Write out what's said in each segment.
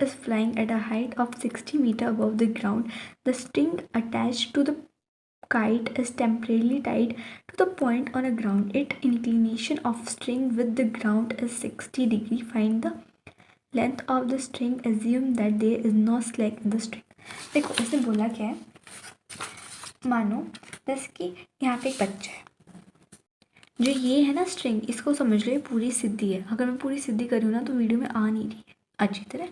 is flying at a height of 60 meters above the ground. The string attached to the kite is temporarily tied to the point on a ground. Its inclination of string with the ground is 60 degree. Find the length of the string. Assume that there is no slack in the string. देखो इसने बोला क्या है, मानो जैसे कि यहाँ पे एक बच्चा है, जो ये है ना स्ट्रिंग, इसको समझ लो ये पूरी सीधी है। अगर मैं पूरी सीधी कर रही हूँ ना तो वीडियो में आ नहीं रही है अच्छी तरह,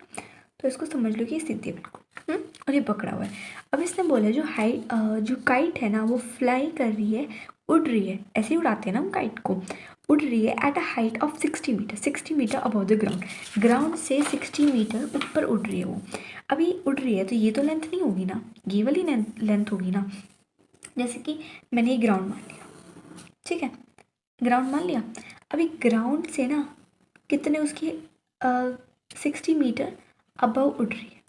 तो इसको समझ लो कि ये सीधी है बिल्कुल, और ये पकड़ा हुआ है। अब इसने बोला जो काइट है ना वो फ्लाई कर रही है, उड़ रही है, ऐसे ही उड़ाते हैं ना हम काइट को, उड़ रही है at a height of 60 metre, 60 metre above the ground, ground से 60 मीटर ऊपर उड़ रही है वो। अभी उड़ रही है तो ये तो लेंथ नहीं होगी ना, ये वाली लेंथ होगी ना। जैसे कि मैंने ये ग्राउंड मान लिया, ठीक है, ग्राउंड मान लिया। अभी ग्राउंड से ना कितने उसकी 60 मीटर अबव उड़ रही है,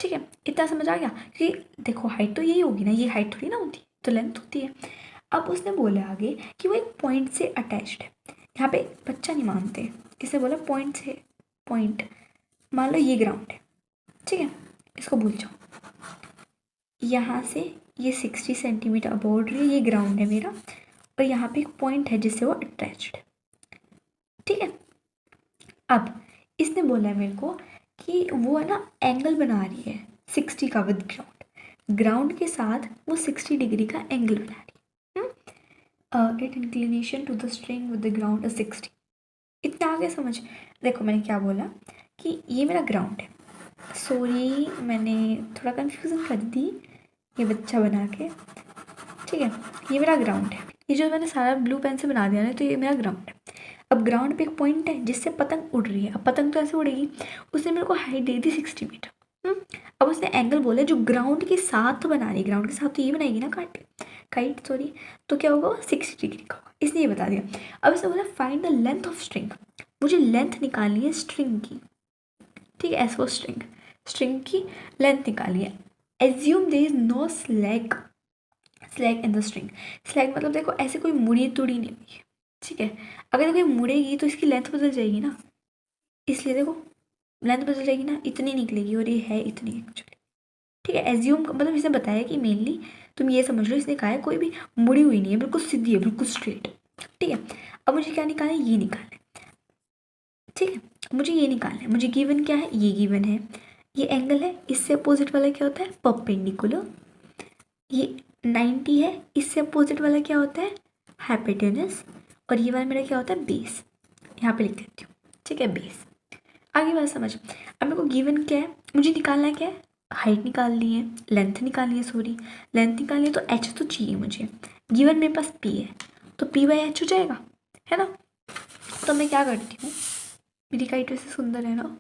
ठीक है, इतना समझ आ गया कि देखो हाइट तो यही होगी ना, ये हाइट थोड़ी ना होती, तो लेंथ होती है। अब उसने बोला आगे कि वो एक पॉइंट से अटैच्ड है। यहाँ पे बच्चा नहीं मानते, इसने बोला पॉइंट से, पॉइंट मान लो ये ग्राउंड है, ठीक है, इसको भूल जाओ। यहाँ से ये 60 सेंटीमीटर अबव उड़ रही है, ये ग्राउंड है मेरा, और यहाँ पे एक पॉइंट है जिससे वो अटैच्ड है, ठीक है। अब इसने बोला है मेरे को कि वो है ना एंगल बना रही है 60 का विद ग्राउंड, ग्राउंड के साथ वो 60 डिग्री का एंगल बना रही है। It inclination to the string with the ground is 60। इतना आगे समझ। देखो मैंने क्या बोला कि ये मेरा ग्राउंड है, सॉरी मैंने थोड़ा कन्फ्यूज़न कर दी ये बच्चा बना के, ठीक है, ये मेरा ग्राउंड है, ये जो मैंने सारा ब्लू पेन से बना दिया ना, तो ये मेरा ग्राउंड है। अब ग्राउंड पे एक पॉइंट है जिससे पतंग उड़ रही है, अब पतंग तो ऐसे उड़ेगी, उसने मेरे को हाइट दे दी 60 मीटर। अब उसने एंगल बोला जो ग्राउंड के साथ बना रही है, ग्राउंड के साथ तो ये बनाएगी ना काइट सॉरी, तो क्या होगा 60 डिग्री का होगा, इसने ये बता दिया। अब इसने बोला find the length of string, मुझे लेंथ निकालनी है स्ट्रिंग की, ठीक है, ऐसे वो स्ट्रिंग की लेंथ निकालनी है। Assume there is no slack in the string. Slack मतलब देखो ऐसे कोई मुड़ी तुड़ी नहीं हुई है, ठीक है, अगर कोई मुड़ेगी तो इसकी लेंथ बदल जाएगी ना, इसलिए देखो लेंथ बदल जाएगी ना, इतनी निकलेगी और ये है इतनी एक्चुअली, ठीक है। एज्यूम मतलब इसने बताया कि मेनली तुम ये समझ लो, इसने कहा है कोई भी मुड़ी हुई नहीं है, बिल्कुल सीधी है, बिल्कुल स्ट्रेट, ठीक है। अब मुझे क्या निकालना है, ये निकालना है, ठीक है, मुझे ये निकालना है। मुझे गिवन क्या है, ये गिवन है, ये एंगल है, इससे अपोजिट वाला क्या होता है परपेंडिकुलर, ये 90 है, इससे अपोजिट वाला क्या होता है हाइपोटेनस, और ये वाला मेरा क्या होता है बेस, यहाँ पे लिख देती हूँ, ठीक है, बेस। आगे बात समझ। अब मेरे को गिवन क्या है, मुझे निकालना क्या है, हाइट निकालनी है, लेंथ निकालनी है, सॉरी लेंथ निकालनी है, तो एच तो चाहिए मुझे, गिवन मेरे पास पी है, तो पी बाई एच हो जाएगा, है ना। तो मैं क्या करती हूँ, मेरी काइट वैसे सुंदर है ना,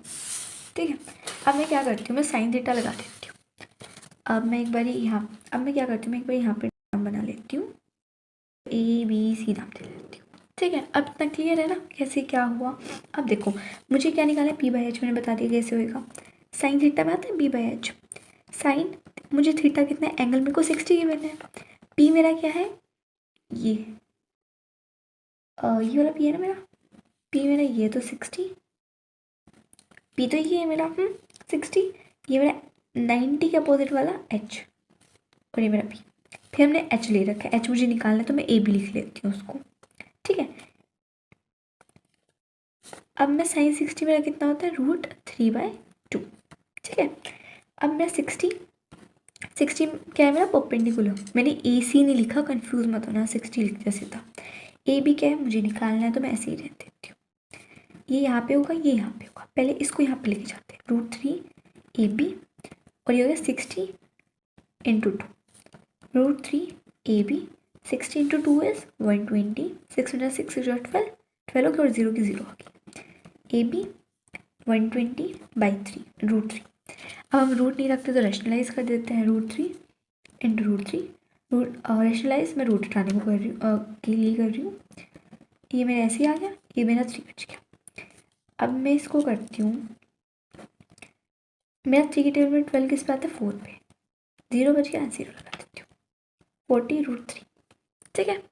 ठीक है। अब मैं क्या करती हूँ, मैं साइन थीटा लगा देती हूँ। अब मैं एक बार क्या करती हूँ, मैं एक बार यहाँ पे नाम बना लेती हूँ, ABC नाम दे लेती हूँ, ठीक है। अब इतना क्लियर है ना कैसे क्या हुआ। अब देखो मुझे क्या निकालना है, पी बाई एच, मैंने बता दिया कैसे होएगा, साइन थीटा में आता है बी बाई एच, साइन मुझे थीटा कितना है, एंगल मेरे को 60 गिवन है, पी मेरा क्या है, ये वाला पी है ना मेरा, पी मेरा ये तो 60, पी तो ये है मेरा 60, ये मेरा 90 के अपोजिट वाला एच, और ये मेरा पी, फिर हमने एच ले रखा है, एच मुझे निकालना है तो मैं ए भी लिख लेती हूँ उसको, ठीक है। अब मैं साइन 60 मेरा कितना होता है √3/2, ठीक है। अब मैं 60 क्या है मेरा परपेंडिकुलर, मैंने ए सी नहीं लिखा, कंफ्यूज मत होना, 60 लिख दिया सीधा। ए भी क्या है मुझे निकालना है, तो मैं ऐसे ही रहने देती हूँ, ये यहाँ पे होगा, ये यहाँ पे होगा, पहले इसको यहाँ पे लेके जाते हैं, √3 AB, और ये हो गया 60 × 2, √3 AB, 60 × 2 इज 120, 6 × 6 is 12, 12 होगी और 0 की 0 होगी, AB 120/3 √3। अब हम रूट नहीं रखते तो रेशनलाइज कर देते हैं, √3 × √3, रेशनलाइज मैं रूट हटाने को कर रही हूँ, के लिए कर रही हूँ, ये मेरा ऐसे ही आ गया, ये मेरा 3 बच गया। अब मैं इसको करती हूँ, मेरा 3 के टेबल में 12 किस पे आता है 4 पे, 0 बच गया, 0 लगा देती हूँ, 40 √3, ठीक है।